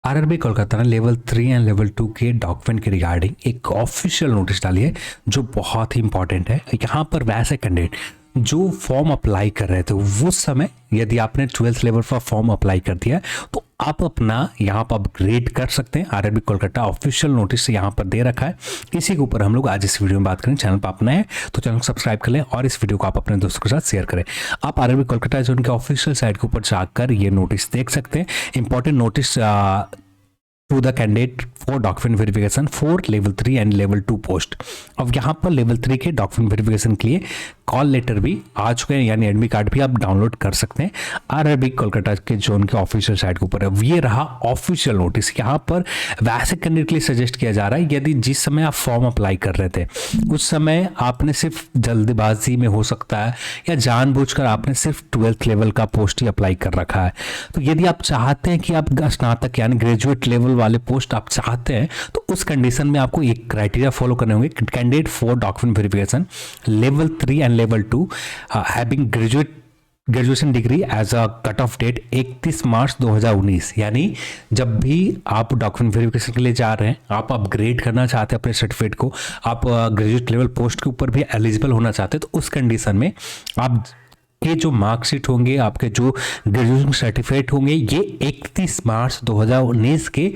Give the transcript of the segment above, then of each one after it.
RRB Kolkata ने level 3 and level 2 के document के रिगार्डिंग एक ऑफिशियल नोटिस डाली है जो बहुत ही इंपॉर्टेंट है। यहाँ पर वैसे कैंडिडेट जो फॉर्म अप्लाई कर रहे थे उस समय यदि आपने 12th लेवल पर फॉर्म अप्लाई कर दिया है तो आप अपना यहाँ पर अपग्रेड कर सकते हैं। आरआरबी कोलकाता ऑफिशियल नोटिस यहाँ पर दे रखा है। इसी के ऊपर हम लोग आज इस वीडियो में बात करें। चैनल पर अपना है तो चैनल को सब्सक्राइब कर लें और इस वीडियो को आप अपने दोस्तों के साथ शेयर करें। आप आरआरबी कोलकाता जो उनके ऑफिशियल साइट के ऊपर जाकर ये नोटिस देख सकते हैं। Important notice to the candidate for document verification for level 3 and level 2 post. अब यहाँ पर लेवल 3 के डॉक्यूमेंट वेरिफिकेशन के लिए कॉल लेटर भी आ चुके हैं, यानी एडमिट कार्ड भी आप डाउनलोड कर सकते हैं आरआरबी कोलकाता के जो उनके ऑफिशियल साइट के ऊपर है। ये रहा ऑफिशियल नोटिस। यहाँ पर वैसे कैंडिडेट के लिए सजेस्ट किया जा रहा है यदि जिस समय आप फॉर्म अप्लाई कर रहे थे उस समय आपने सिर्फ जल्दबाजी में हो सकता है या जानबूझकर आपने सिर्फ 12th लेवल का पोस्ट ही अप्लाई कर रखा है। तो यदि आप चाहते हैं कि आप स्नातक यानी ग्रेजुएट लेवल वाले पोस्ट आप चाहते हैं तो उस कंडीशन में आपको एक क्राइटेरिया फॉलो करने होंगे। Candidate for document verification level 3 and level 2 having graduation degree as a cut off date 31 March 2019। यानी जब भी आप डॉक्यूमेंट वेरिफिकेशन के लिए जा रहे हैं, आप अपग्रेड करना चाहते हैं अपने सर्टिफिकेट को, आप ग्रेजुएट लेवल पोस्ट के ऊपर भी एलिजिबल होना चाहते हैं, तो उस कंडीशन में आप के जो मार्कशीट होंगे, आपके जो ग्रेजुएशन सर्टिफिकेट होंगे, ये 31 मार्च 2019 के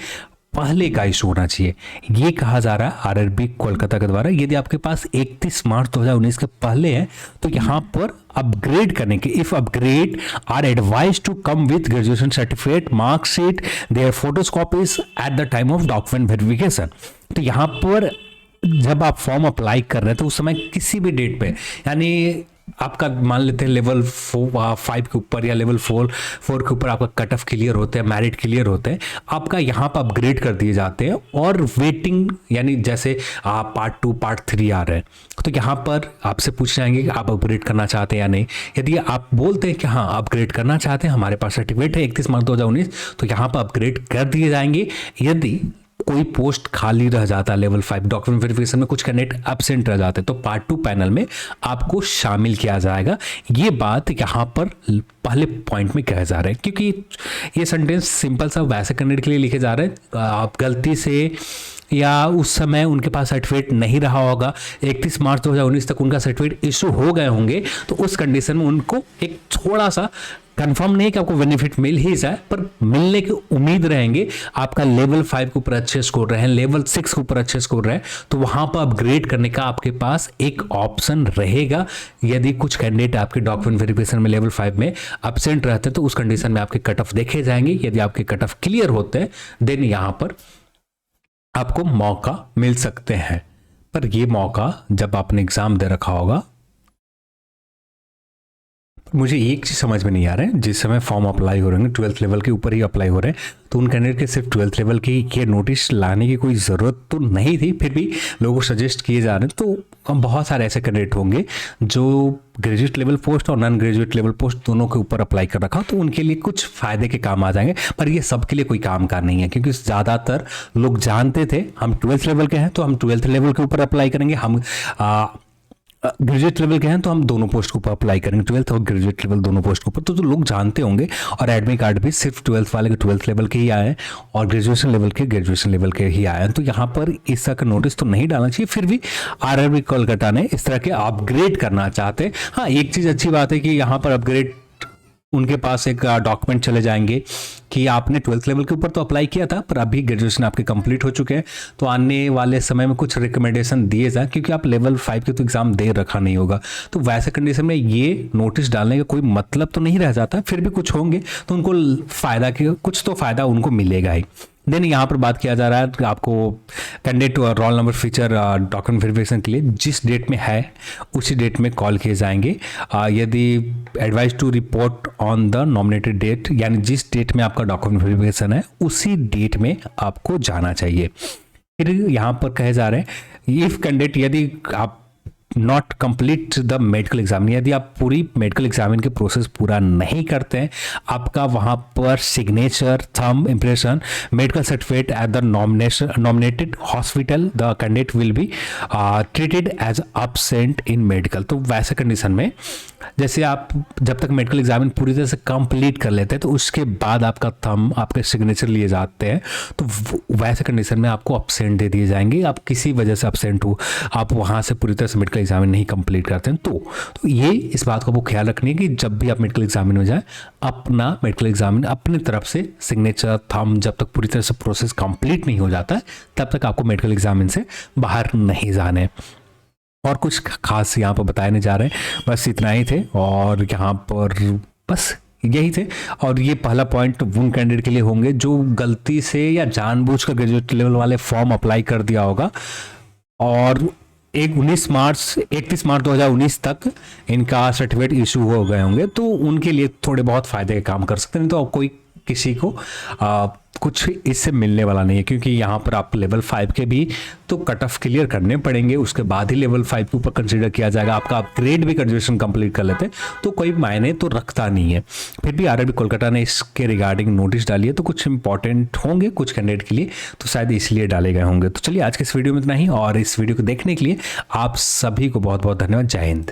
पहले का इशू होना चाहिए। ये कहा जा रहा है आरआरबी कोलकाता के द्वारा। यदि आपके पास 31 मार्च 2019 के पहले है तो यहाँ पर अपग्रेड करने के if upgrade are advise to come with graduation certificate marksheet their photocopies at the time of document verification. तो यहाँ पर जब आप फॉर्म अप्लाई कर रहे हैं तो उस समय किसी भी डेट पे, यानी आपका मान लेते हैं लेवल 5 के ऊपर या लेवल 4 के ऊपर आपका कट ऑफ क्लियर होते हैं, मेरिट क्लियर होते हैं, आपका यहाँ पर अपग्रेड कर दिए जाते हैं और वेटिंग यानी जैसे पार्ट 2 पार्ट 3 आ रहे हैं तो यहाँ पर आपसे पूछ जाएंगे कि आप अपग्रेड करना चाहते हैं या नहीं। यदि आप बोलते हैं कि हाँ अपग्रेड करना चाहते हैं, हमारे पास सर्टिफिकेट है 31 मार्च 2019, तो यहाँ पर अपग्रेड कर दिए जाएंगे। यदि कोई पोस्ट खाली रह जाता है लेवल 5 डॉक्यूमेंट वेरिफिकेशन में, कुछ कैंडिडेट एब्सेंट रह जाते हैं, तो पार्ट 2 पैनल में आपको शामिल किया जाएगा। ये बात यहाँ पर पहले पॉइंट में कहा जा रहा है, क्योंकि ये सेंटेंस सिंपल सा वैसे कैंडिडेट के लिए लिखे जा रहे हैं। आप गलती से या उस समय उनके पास सर्टिफिकेट नहीं रहा होगा, 31 मार्च 2019 तक उनका सर्टिफिकेट इशू हो गए होंगे, तो उस कंडीशन में उनको एक थोड़ा सा कंफर्म नहीं कि आपको बेनिफिट मिल ही जाए, पर मिलने की उम्मीद रहेंगे। आपका लेवल 5 के ऊपर अच्छे स्कोर रहे हैं, लेवल 6 के ऊपर अच्छे स्कोर रहे, तो वहां पर अपग्रेड करने का आपके पास एक ऑप्शन रहेगा। यदि कुछ कैंडिडेट आपके डॉक्यूमेंट वेरिफिकेशन में लेवल 5 में एब्सेंट रहते हैं तो उस कंडीशन में आपके कट ऑफ देखे जाएंगे। यदि आपके कट ऑफ क्लियर होते हैं देन यहां पर आपको मौका मिल सकते हैं। पर यह मौका जब आपने एग्जाम दे रखा होगा, मुझे एक चीज़ समझ में नहीं आ रहा है, जिस समय फॉर्म अप्लाई हो रहे हैं 12th लेवल के ऊपर ही अप्लाई हो रहे हैं, तो उन कैंडिडेट के सिर्फ 12th लेवल की ये नोटिस लाने की कोई ज़रूरत तो नहीं थी, फिर भी लोगों को सजेस्ट किए जा रहे हैं। तो बहुत सारे ऐसे कैंडिडेट होंगे जो ग्रेजुएट लेवल पोस्ट और नॉन ग्रेजुएट लेवल पोस्ट दोनों के ऊपर अप्लाई कर रखा, तो उनके लिए कुछ फ़ायदे के काम आ जाएंगे। पर ये सबके लिए कोई काम का नहीं है, क्योंकि ज़्यादातर लोग जानते थे हम 12th लेवल के हैं तो हम 12th लेवल के ऊपर अप्लाई करेंगे, हम ग्रेजुएट लेवल के हैं तो हम दोनों पोस्ट के ऊपर अप्लाई करेंगे, 12th और ग्रेजुएट लेवल दोनों पोस्ट के ऊपर। तो लोग जानते होंगे और एडमिट कार्ड भी सिर्फ 12th वाले के 12th लेवल के ही आए हैं और ग्रेजुएशन लेवल के ग्रेजुएशन लेवल के ही आए हैं। तो यहाँ पर इस तरह का नोटिस तो नहीं डालना चाहिए। फिर भी आरआरबी कोलकाता ने इस तरह के अपग्रेड करना चाहते हैं। हाँ, एक चीज़ अच्छी बात है कि यहाँ पर अपग्रेड उनके पास एक डॉक्यूमेंट चले जाएंगे कि आपने 12th लेवल के ऊपर तो अप्लाई किया था पर अभी ग्रेजुएशन आपके कंप्लीट हो चुके हैं, तो आने वाले समय में कुछ रिकमेंडेशन दिए जाए, क्योंकि आप लेवल 5 के तो एग्जाम दे रखा नहीं होगा। तो वैसे कंडीशन में ये नोटिस डालने का कोई मतलब तो नहीं रह जाता। फिर भी कुछ होंगे तो उनको फ़ायदा की कुछ तो फ़ायदा उनको मिलेगा ही। देन यहाँ पर बात किया जा रहा है कि आपको candidate roll number feature document verification के लिए जिस डेट में है उसी डेट में कॉल किए जाएंगे। यदि advise to report on the nominated date, यानी जिस डेट में आपका डॉक्यूमेंट वेरिफिकेशन है उसी डेट में आपको जाना चाहिए। फिर यहाँ पर कहे जा रहे हैं इफ कैंडिडेट, यदि आप not complete the medical examine, यदि आप पूरी मेडिकल एग्जामिन के प्रोसेस पूरा नहीं करते हैं, आपका वहाँ पर signature, thumb impression, medical certificate at the nominated hospital, the candidate will be treated as absent in medical. तो वैसे कंडीशन में जैसे आप जब तक मेडिकल एग्जामिन पूरी तरह से कंप्लीट कर लेते हैं तो उसके बाद आपका थंब, आपके सिग्नेचर लिए जाते हैं, तो वैसे कंडीशन में आपको absent दे दिए जाएंगे। आप किसी वजह से absent हो, आप वहाँ से पूरी तरह से मेडिकल एग्जामिन नहीं कंप्लीट करते हैं, तो ये इस बात को आपको ख्याल रखनी है कि जब भी आप मेडिकल एग्जामिन में जाएं, अपना मेडिकल एग्जामिन अपनी तरफ से सिग्नेचर, थंब, जब तक पूरी तरह से प्रोसेस कंप्लीट नहीं हो जाता है तब तक आपको मेडिकल एग्जामिन से बाहर नहीं जाने। और कुछ खास यहाँ पर बताने जा रहे हैं, बस इतना ही थे। और यहाँ पर बस यही थे। और ये पहला पॉइंट उन कैंडिडेट के लिए होंगे जो गलती से या जानबूझकर ग्रेजुएट लेवल वाले फॉर्म अप्लाई कर दिया होगा और 31 मार्च 2019 तक इनका सर्टिफिकेट इशू हो गए होंगे, तो उनके लिए थोड़े बहुत फ़ायदे के काम कर सकते हैं। तो कोई किसी को कुछ इससे मिलने वाला नहीं है, क्योंकि यहाँ पर आप लेवल 5 के भी तो कट ऑफ क्लियर करने पड़ेंगे, उसके बाद ही लेवल 5 के ऊपर कंसीडर किया जाएगा। आपका अपग्रेड भी ग्रेजुएशन कंप्लीट कर लेते तो कोई मायने तो रखता नहीं है। फिर भी आरआरबी कोलकाता ने इसके रिगार्डिंग नोटिस डाली है, तो कुछ इंपॉर्टेंट होंगे कुछ कैंडिडेट के लिए, तो शायद इसलिए डाले गए होंगे। तो चलिए आज के इस वीडियो में इतना ही, और इस वीडियो को देखने के लिए आप सभी को बहुत बहुत धन्यवाद। जय हिंद।